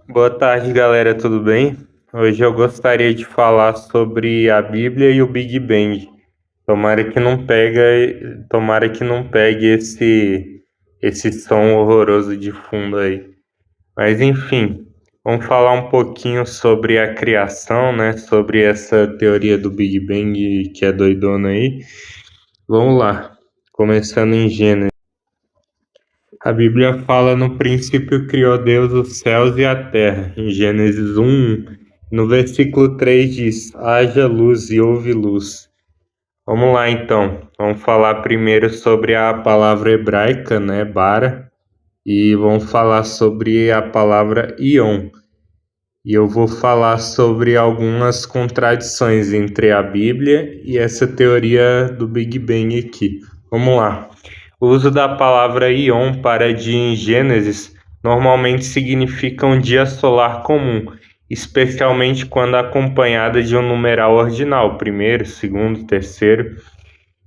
Boa tarde, galera, tudo bem? Hoje eu gostaria de falar sobre a Bíblia e o Big Bang. Tomara que não pegue esse som horroroso de fundo aí. Mas enfim, vamos falar um pouquinho sobre a criação, né? Sobre essa teoria do Big Bang que é doidona aí. Vamos lá, começando em Gênesis. A Bíblia fala: no princípio criou Deus os céus e a terra. Em Gênesis 1, no versículo 3 diz: haja luz e houve luz. Vamos lá então. Vamos falar primeiro sobre a palavra hebraica, né, bara, e vamos falar sobre a palavra ion. E eu vou falar sobre algumas contradições entre a Bíblia e essa teoria do Big Bang aqui. Vamos lá. O uso da palavra íon para dia em Gênesis normalmente significa um dia solar comum, especialmente quando acompanhada de um numeral ordinal, primeiro, segundo, terceiro.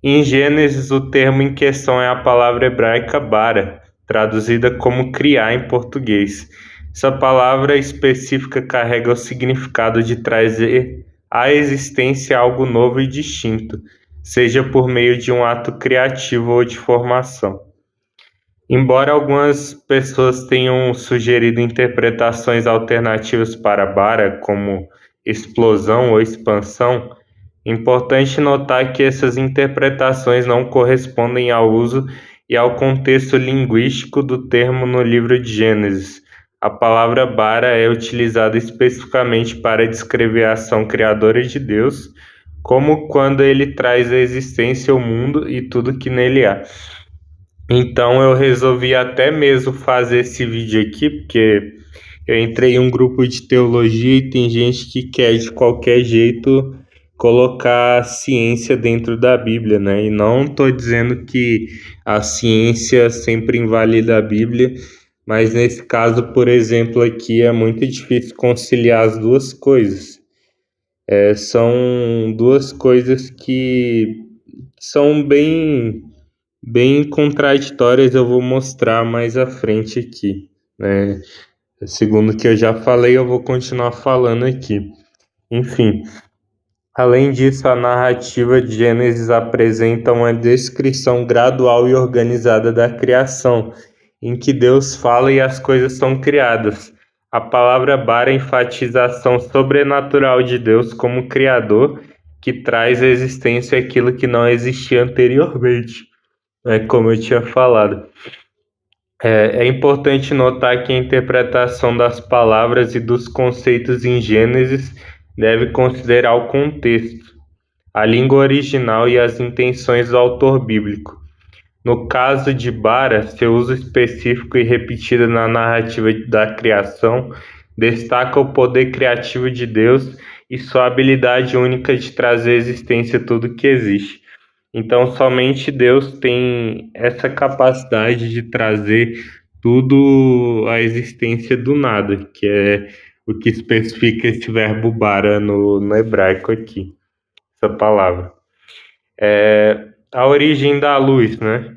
Em Gênesis, o termo em questão é a palavra hebraica bara, traduzida como criar em português. Essa palavra específica carrega o significado de trazer à existência algo novo e distinto, seja por meio de um ato criativo ou de formação. Embora algumas pessoas tenham sugerido interpretações alternativas para bara, como explosão ou expansão, é importante notar que essas interpretações não correspondem ao uso e ao contexto linguístico do termo no livro de Gênesis. A palavra bara é utilizada especificamente para descrever a ação criadora de Deus, como quando ele traz à existência o mundo e tudo que nele há. Então eu resolvi até mesmo fazer esse vídeo aqui, porque eu entrei em um grupo de teologia e tem gente que quer de qualquer jeito colocar a ciência dentro da Bíblia, né? E não estou dizendo que a ciência sempre invalida a Bíblia, mas nesse caso, por exemplo, aqui é muito difícil conciliar as duas coisas. São duas coisas que são bem contraditórias, eu vou mostrar mais à frente aqui, né? Segundo o que eu já falei, eu vou continuar falando aqui. Enfim, além disso, a narrativa de Gênesis apresenta uma descrição gradual e organizada da criação, em que Deus fala e as coisas são criadas. A palavra bara enfatiza a ação sobrenatural de Deus como Criador, que traz à existência aquilo que não existia anteriormente, como eu tinha falado. É importante notar que a interpretação das palavras e dos conceitos em Gênesis deve considerar o contexto, a língua original e as intenções do autor bíblico. No caso de bara, seu uso específico e repetido na narrativa da criação destaca o poder criativo de Deus e sua habilidade única de trazer à existência tudo que existe. Então, somente Deus tem essa capacidade de trazer tudo à existência do nada, que é o que especifica esse verbo bara no hebraico aqui, essa palavra. A origem da luz, né?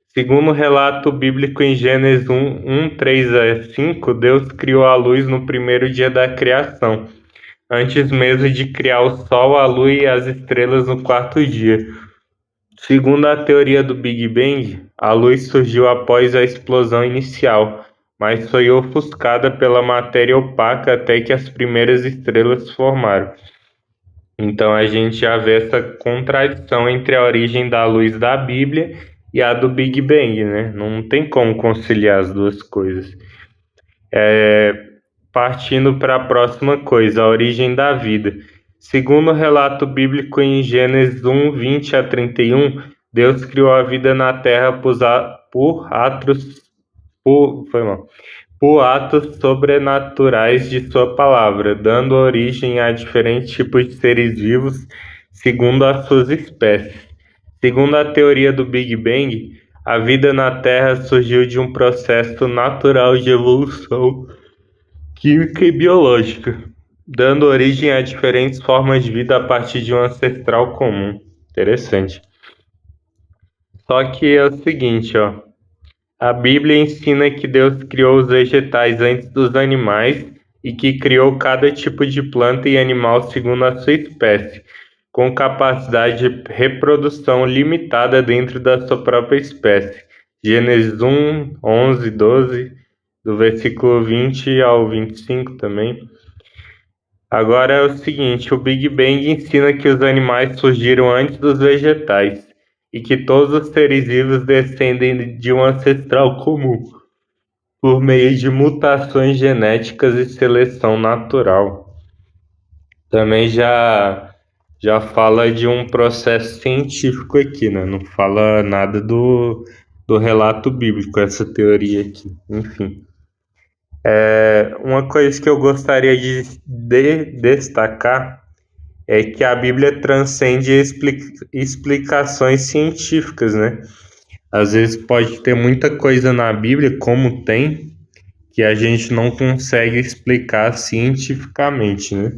Segundo o relato bíblico em Gênesis 1, 3 a 5, Deus criou a luz no primeiro dia da criação, antes mesmo de criar o sol, a lua e as estrelas no quarto dia. Segundo a teoria do Big Bang, a luz surgiu após a explosão inicial, mas foi ofuscada pela matéria opaca até que as primeiras estrelas se formaram. Então a gente já vê essa contradição entre a origem da luz da Bíblia e a do Big Bang, né? Não tem como conciliar as duas coisas. Partindo para a próxima coisa, a origem da vida. Segundo o relato bíblico em Gênesis 1, 20 a 31, Deus criou a vida na terra por atos sobrenaturais de sua palavra, dando origem a diferentes tipos de seres vivos segundo as suas espécies. Segundo a teoria do Big Bang, a vida na Terra surgiu de um processo natural de evolução química e biológica, dando origem a diferentes formas de vida a partir de um ancestral comum. Interessante. Só que é o seguinte, ó. A Bíblia ensina que Deus criou os vegetais antes dos animais e que criou cada tipo de planta e animal segundo a sua espécie, com capacidade de reprodução limitada dentro da sua própria espécie. Gênesis 1, 11, 12, do versículo 20 ao 25 também. Agora é o seguinte, o Big Bang ensina que os animais surgiram antes dos vegetais e que todos os seres vivos descendem de um ancestral comum, por meio de mutações genéticas e seleção natural. Também já fala de um processo científico aqui, né? Não fala nada do relato bíblico, essa teoria aqui. Enfim. Uma coisa que eu gostaria de destacar é que a Bíblia transcende explicações científicas, né? Às vezes pode ter muita coisa na Bíblia, como tem, que a gente não consegue explicar cientificamente, né?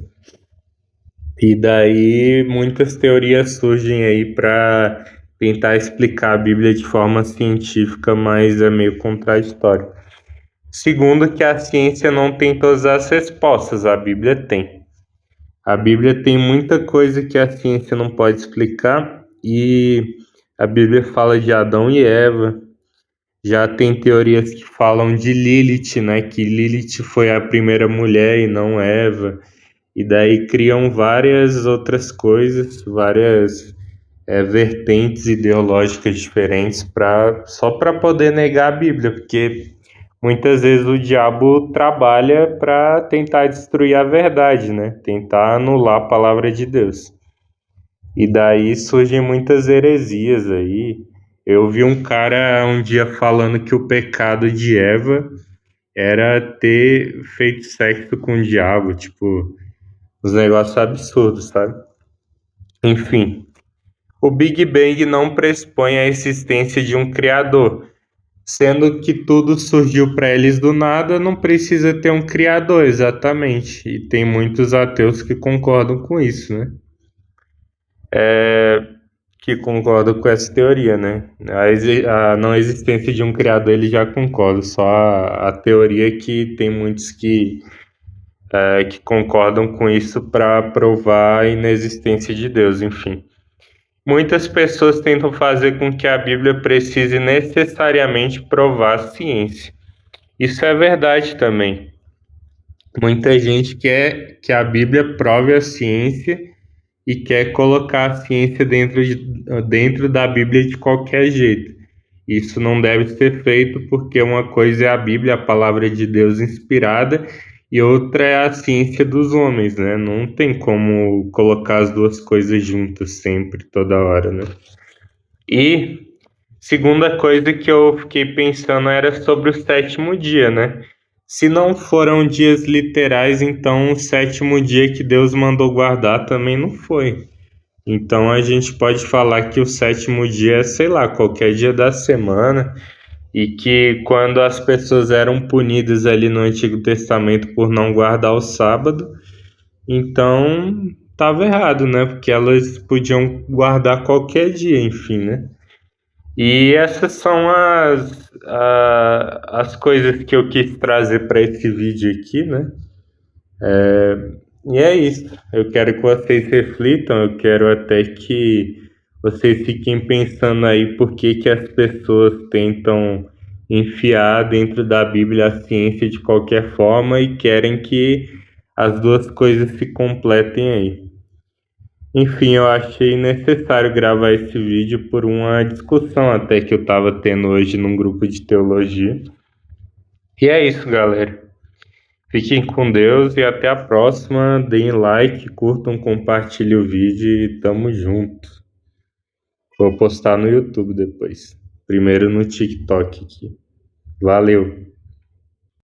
E daí muitas teorias surgem aí para tentar explicar a Bíblia de forma científica, mas é meio contraditório. Segundo, que a ciência não tem todas as respostas, a Bíblia tem. A Bíblia tem muita coisa que a ciência não pode explicar e a Bíblia fala de Adão e Eva. Já tem teorias que falam de Lilith, né? Que Lilith foi a primeira mulher e não Eva. E daí criam várias outras coisas, várias vertentes ideológicas diferentes só para poder negar a Bíblia, porque muitas vezes o diabo trabalha para tentar destruir a verdade, né? Tentar anular a palavra de Deus. E daí surgem muitas heresias aí. Eu vi um cara um dia falando que o pecado de Eva era ter feito sexo com o diabo, tipo, uns negócios absurdos, sabe? Enfim, o Big Bang não pressupõe a existência de um criador, sendo que tudo surgiu para eles do nada, não precisa ter um criador, exatamente. E tem muitos ateus que concordam com isso, né? Que concordam com essa teoria, né? A não existência de um criador, ele já concorda, só a teoria que tem muitos que concordam com isso para provar a inexistência de Deus, enfim. Muitas pessoas tentam fazer com que a Bíblia precise necessariamente provar a ciência. Isso é verdade também. Muita gente quer que a Bíblia prove a ciência e quer colocar a ciência dentro da Bíblia de qualquer jeito. Isso não deve ser feito porque uma coisa é a Bíblia, a palavra de Deus inspirada, e outra é a ciência dos homens, né? Não tem como colocar as duas coisas juntas sempre, toda hora, né? E segunda coisa que eu fiquei pensando era sobre o sétimo dia, né? Se não foram dias literais, então o sétimo dia que Deus mandou guardar também não foi. Então a gente pode falar que o sétimo dia é, sei lá, qualquer dia da semana, e que quando as pessoas eram punidas ali no Antigo Testamento por não guardar o sábado, então estava errado, né? Porque elas podiam guardar qualquer dia, enfim, né? E essas são as coisas que eu quis trazer para esse vídeo aqui, né? E é isso. Eu quero que vocês reflitam, eu quero até que vocês fiquem pensando aí por que que as pessoas tentam enfiar dentro da Bíblia a ciência de qualquer forma e querem que as duas coisas se completem aí. Enfim, eu achei necessário gravar esse vídeo por uma discussão até que eu estava tendo hoje num grupo de teologia. E é isso, galera. Fiquem com Deus e até a próxima. Deem like, curtam, compartilhem o vídeo e tamo junto. Vou postar no YouTube depois. Primeiro no TikTok aqui. Valeu!